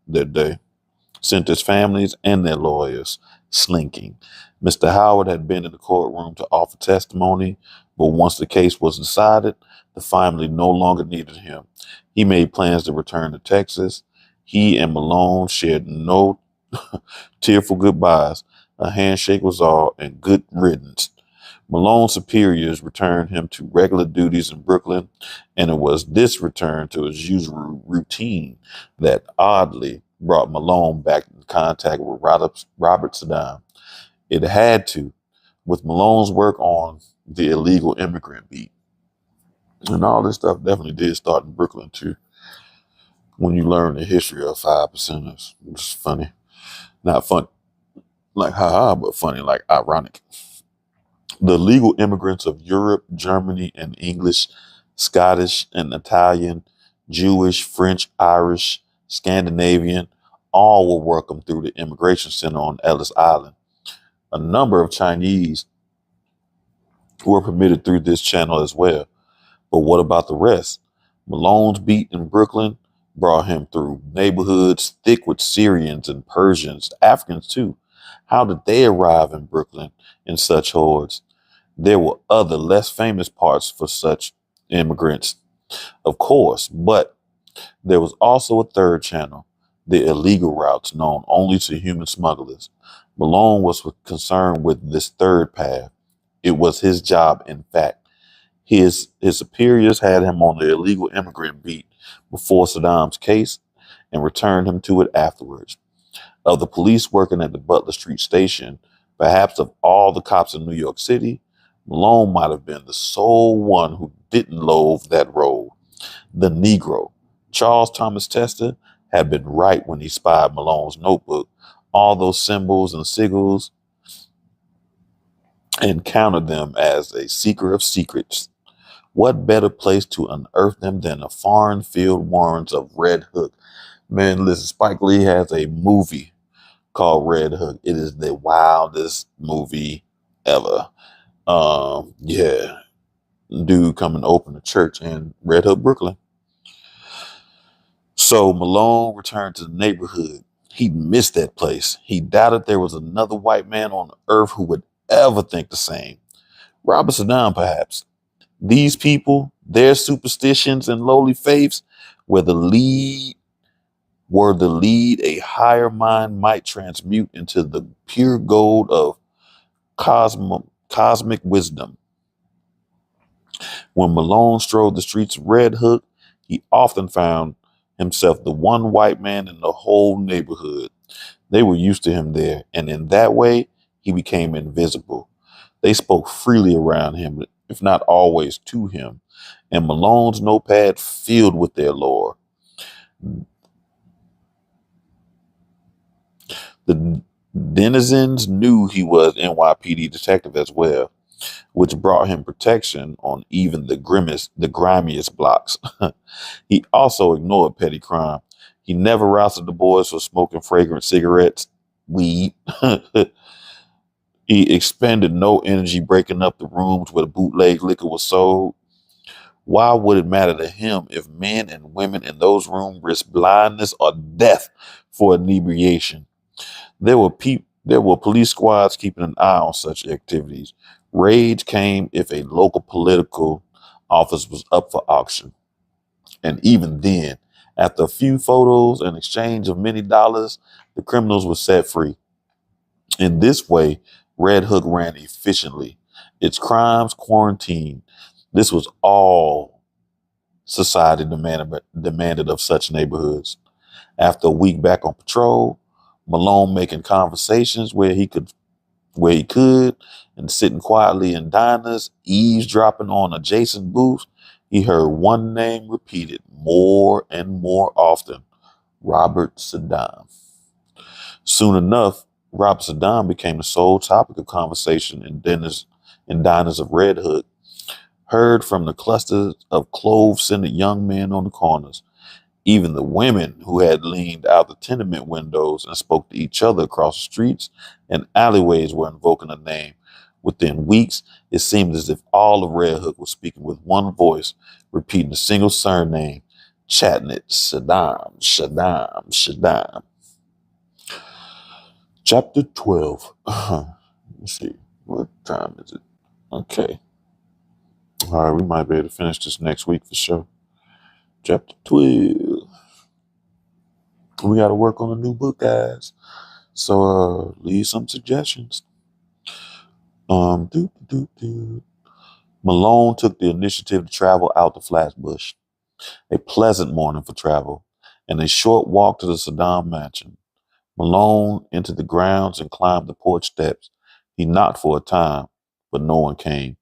sent his families and their lawyers slinking. Mr. Howard had been in the courtroom to offer testimony, but once the case was decided, the family no longer needed him. He made plans to return to Texas. He and Malone shared no tearful goodbyes. A handshake was all, and good riddance. Malone's superiors returned him to regular duties in Brooklyn, and it was this return to his usual routine that oddly brought Malone back in contact with Robert Saddam. It had to, with Malone's work on the illegal immigrant beat. And all this stuff definitely did start in Brooklyn too, when you learn the history of 5%ers. It's funny. Not fun like haha, but funny, like ironic. The legal immigrants of Europe, Germany, and English, Scottish and Italian, Jewish, French, Irish, Scandinavian, all were welcomed through the immigration center on Ellis Island. A number of Chinese were permitted through this channel as well. But what about the rest? Malone's beat in Brooklyn brought him through neighborhoods thick with Syrians and Persians, Africans too. How did they arrive in Brooklyn in such hordes? There were other less famous parts for such immigrants, of course, but there was also a third channel, the illegal routes known only to human smugglers. Malone was concerned with this third path. It was his job, in fact. His superiors had him on the illegal immigrant beat before Saddam's case and returned him to it afterwards. Of the police working at the Butler Street station, perhaps of all the cops in New York City, Malone might have been the sole one who didn't loathe that role. The Negro, Charles Thomas Tester, had been right when he spied Malone's notebook, all those symbols and sigils, and counted them as a seeker of secrets. What better place to unearth them than the foreign field warrens of Red Hook? Man, listen, Spike Lee has a movie called Red Hook. It is the wildest movie ever. Yeah, dude come and open a church in Red Hook, Brooklyn. So Malone returned to the neighborhood. He missed that place. He doubted there was another white man on earth who would ever think the same. Robert Saddam, perhaps. These people, their superstitions and lowly faiths, were the lead a higher mind might transmute into the pure gold of cosmic wisdom. When Malone strode the streets of Red Hook, he often found himself the one white man in the whole neighborhood. They were used to him there, and in that way, he became invisible. They spoke freely around him, if not always to him, and Malone's notepad filled with their lore. The denizens knew he was NYPD detective as well, which brought him protection on even the grimiest blocks. He also ignored petty crime. He never rousted the boys for smoking fragrant cigarettes, weed. He expended no energy breaking up the rooms where the bootleg liquor was sold. Why would it matter to him if men and women in those rooms risked blindness or death for inebriation? There were police squads keeping an eye on such activities. Rage came if a local political office was up for auction. And even then, after a few photos and exchange of many dollars, the criminals were set free. In this way, Red Hook ran efficiently. Its crimes quarantined. This was all society demanded of such neighborhoods. After a week back on patrol, Malone making conversations where he could, and sitting quietly in diners, eavesdropping on adjacent booths, he heard one name repeated more and more often: Robert Saddam. Soon enough, Robert Saddam became the sole topic of conversation in diners of Red Hook, heard from the clusters of clove-scented young men on the corners. Even the women who had leaned out the tenement windows and spoke to each other across the streets and alleyways were invoking a name. Within weeks, it seemed as if all of Red Hook was speaking with one voice, repeating a single surname: Chatnit, Saddam, Saddam, Saddam. Chapter 12. Let's see. What time is it? Okay. All right, we might be able to finish this next week for sure. Chapter 12. We got to work on a new book, guys. So leave some suggestions. Do, do, do. Malone took the initiative to travel out to Flatbush. A pleasant morning for travel, and a short walk to the Saddam mansion. Malone entered the grounds and climbed the porch steps. He knocked for a time, but no one came.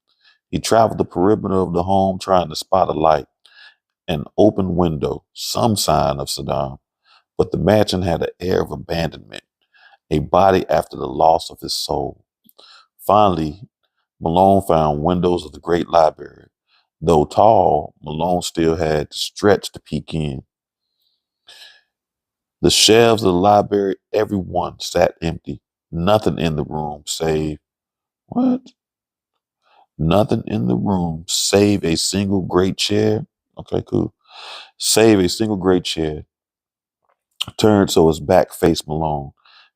He traveled the perimeter of the home trying to spot a light, an open window, some sign of Saddam. But the mansion had an air of abandonment, a body after the loss of his soul. Finally, Malone found windows of the great library. Though tall, Malone still had to stretch to peek in. The shelves of the library, every one sat empty. Nothing in the room save what? Nothing in the room save a single great chair. Okay, cool. Save a single great chair. Turned so his back faced Malone.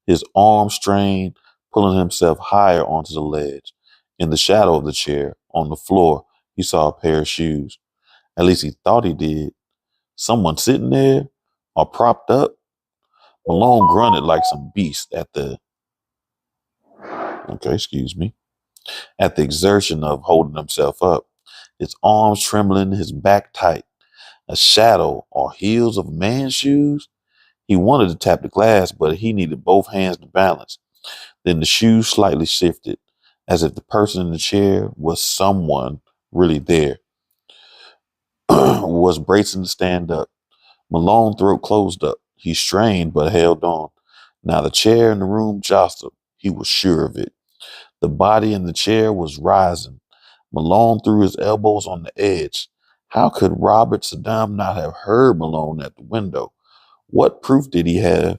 His arm strained, pulling himself higher onto the ledge. In the shadow of the chair, on the floor, he saw a pair of shoes. At least he thought he did. Someone sitting there or propped up. Malone grunted like some beast at the exertion of holding himself up. His arms trembling, his back tight. A shadow or heels of man's shoes? He wanted to tap the glass, but he needed both hands to balance. Then the shoes slightly shifted, as if the person in the chair was someone really there, was bracing to stand up. Malone's throat closed up. He strained but held on. Now the chair in the room jostled. He was sure of it. The body in the chair was rising. Malone threw his elbows on the edge. How could Robert Saddam not have heard Malone at the window? What proof did he have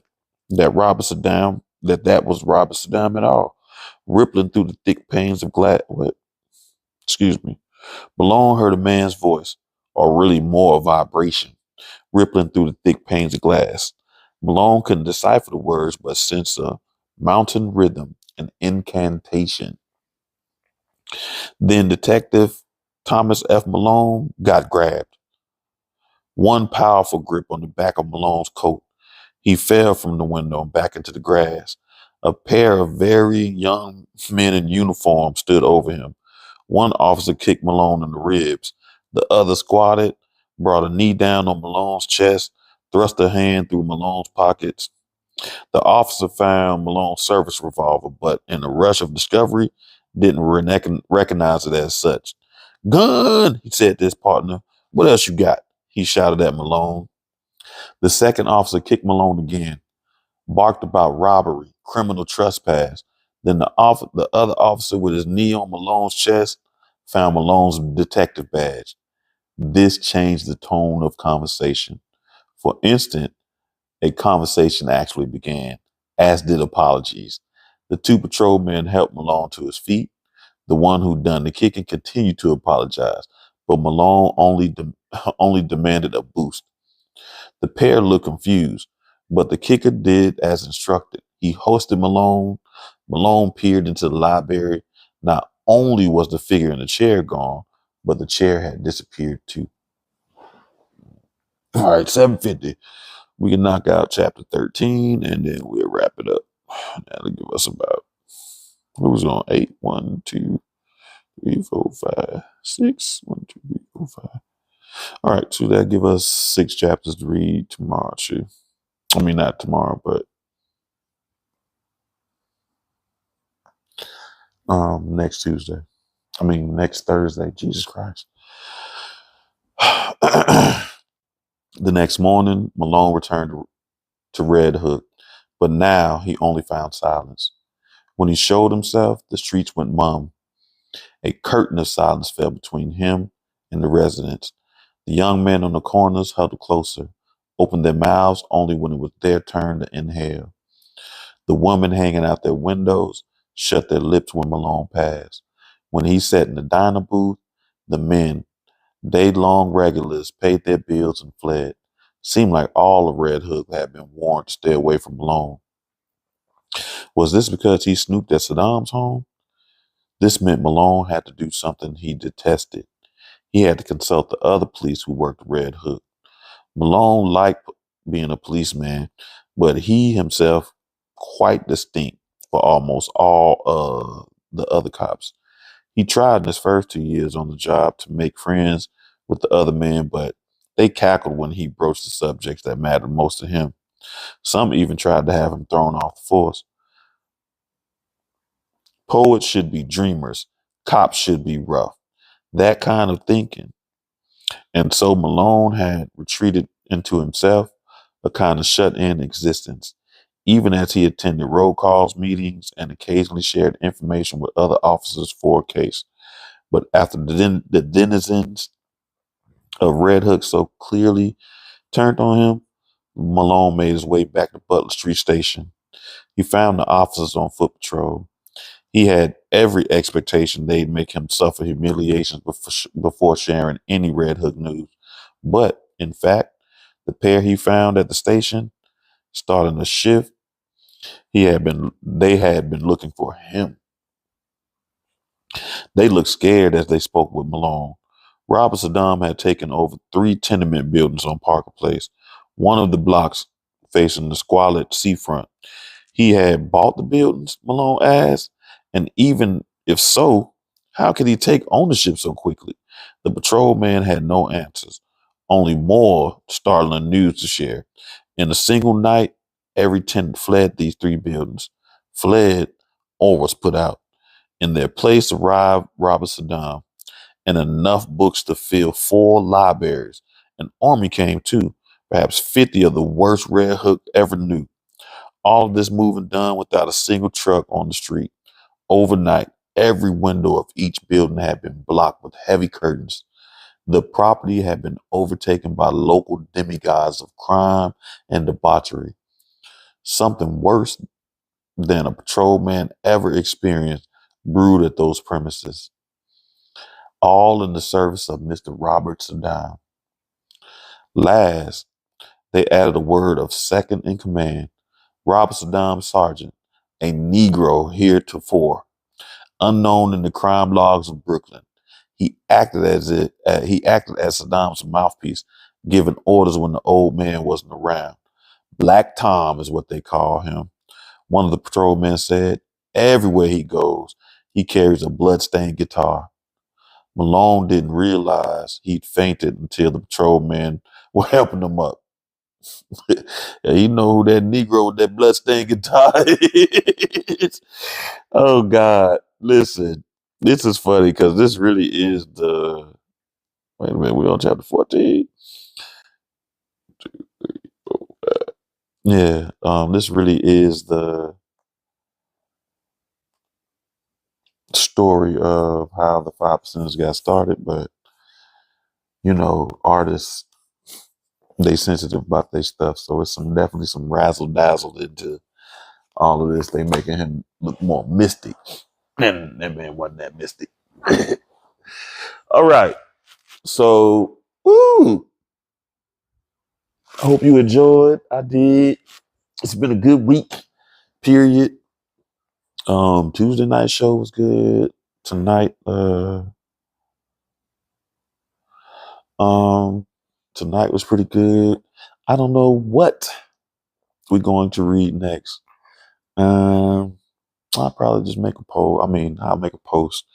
that was Robert Saddam at all? Rippling through the thick panes of glass. What? Excuse me. Malone heard a man's voice, or really more a vibration, rippling through the thick panes of glass. Malone couldn't decipher the words, but sensed a mountain rhythm, an incantation. Then Detective Thomas F. Malone got grabbed. One powerful grip on the back of Malone's coat. He fell from the window and back into the grass. A pair of very young men in uniform stood over him. One officer kicked Malone in the ribs. The other squatted, brought a knee down on Malone's chest, thrust a hand through Malone's pockets. The officer found Malone's service revolver, but in a rush of discovery, didn't recognize it as such. Gun, he said to his partner. What else you got? He shouted at Malone. The second officer kicked Malone again, barked about robbery, criminal trespass. Then the other officer, with his knee on Malone's chest, found Malone's detective badge. This changed the tone of conversation. For instant, a conversation actually began, as did apologies. The two patrolmen helped Malone to his feet. The one who'd done the kicking continued to apologize, but Malone only demanded a boost. The pair looked confused, but the kicker did as instructed. He hoisted Malone. Malone peered into the library. Not only was the figure in the chair gone, but the chair had disappeared too. All right, 7:50. We can knock out chapter 13 and then we'll wrap it up. That'll give us about, what was on 8? 1, 2, 3, 4, 5, 6. 1, 2, 3, 4, 5. All right, so that'll give us 6 chapters to read tomorrow, too. I mean, not tomorrow, but next Tuesday. Next Thursday. Jesus Christ. The next morning, Malone returned to Red Hook, but now he only found silence. When he showed himself, the streets went mum. A curtain of silence fell between him and the residents. The young men on the corners huddled closer, opened their mouths only when it was their turn to inhale. The women hanging out their windows shut their lips when Malone passed. When he sat in the diner booth, the men, day-long regulars, paid their bills and fled. Seemed like all of Red Hook had been warned to stay away from Malone. Was this because he snooped at Saddam's home? This meant Malone had to do something he detested. He had to consult the other police who worked Red Hook. Malone liked being a policeman, but he himself quite distinct for almost all the other cops. He tried in his first 2 years on the job to make friends with the other men, but they cackled when he broached the subjects that mattered most to him. Some even tried to have him thrown off the force. Poets should be dreamers. Cops should be rough. That kind of thinking. And so Malone had retreated into himself, a kind of shut-in existence, even as he attended roll calls, meetings, and occasionally shared information with other officers for a case. But after the denizens of Red Hook so clearly turned on him, Malone made his way back to Butler Street Station. He found the officers on foot patrol. He had every expectation they'd make him suffer humiliations before sharing any Red Hook news. But, in fact, the pair he found at the station, starting a shift, they had been looking for him. They looked scared as they spoke with Malone. Robert Saddam had taken over 3 tenement buildings on Parker Place, one of the blocks facing the squalid seafront. He had bought the buildings, Malone asked, and even if so, how could he take ownership so quickly? The patrolman had no answers, only more startling news to share. In a single night, every tenant fled these 3 buildings, fled or was put out. In their place arrived Robert Saddam and enough books to fill 4 libraries. An army came too, perhaps 50 of the worst Red Hook ever knew. All of this moving done without a single truck on the street. Overnight, Every window of each building had been blocked with heavy curtains. The property had been overtaken by local demigods of crime and debauchery. Something worse than a patrolman ever experienced brewed at those premises, all in the service of Mr. Robert Saddam. Last, they added a word of second in command, Robert Saddam Sergeant, a Negro heretofore, unknown in the crime logs of Brooklyn. He acted as Saddam's mouthpiece, giving orders when the old man wasn't around. Black Tom is what they call him. One of the patrolmen said, everywhere he goes, he carries a bloodstained guitar. Malone didn't realize he'd fainted until the patrolman were helping him up. Yeah, you know who that Negro with that bloodstained guitar is. Oh God. Listen, this is funny because this really is the wait a minute, we're on chapter 14. Yeah, this really is the story of how the 5% got started, but artists, they sensitive about their stuff, so it's definitely some razzle dazzle into all of this. They making him look more mystic. And that man wasn't that mystic. All right. So, I hope you enjoyed. I did. It's been a good week, period. Tuesday night show was good. Tonight, tonight was pretty good. I don't know what we're going to read next. I'll probably just make a poll. I'll make a post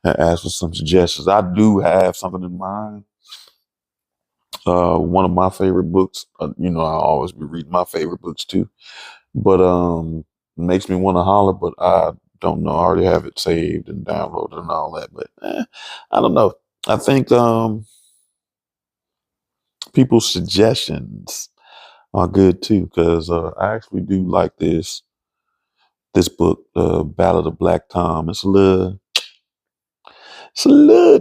and ask for some suggestions. I do have something in mind. One of my favorite books. I always be reading my favorite books too. But makes me want to holler. But I don't know. I already have it saved and downloaded and all that. But I don't know. I think people's suggestions are good too, because I actually do like this book, Ballad of Black Tom. It's a little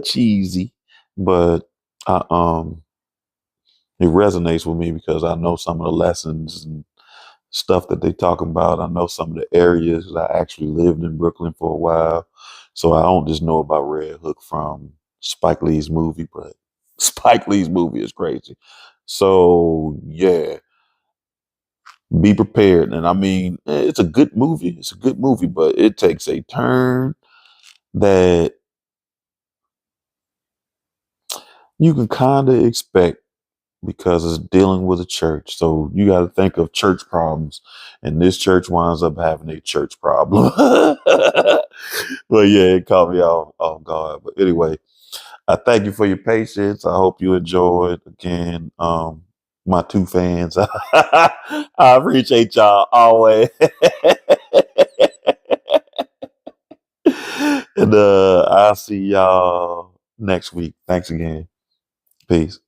cheesy, but I, it resonates with me because I know some of the lessons and stuff that they talk about. I know some of the areas. I actually lived in Brooklyn for a while, so I don't just know about Red Hook from Spike Lee's movie, but Spike Lee's movie is crazy. So yeah, be prepared. And it's a good movie. It's a good movie, but it takes a turn that you can kind of expect because it's dealing with a church. So you got to think of church problems, and this church winds up having a church problem. But yeah, it caught me off guard. But anyway, I thank you for your patience. I hope you enjoyed again. My two fans. I appreciate y'all always. And I'll see y'all next week. Thanks again. Peace.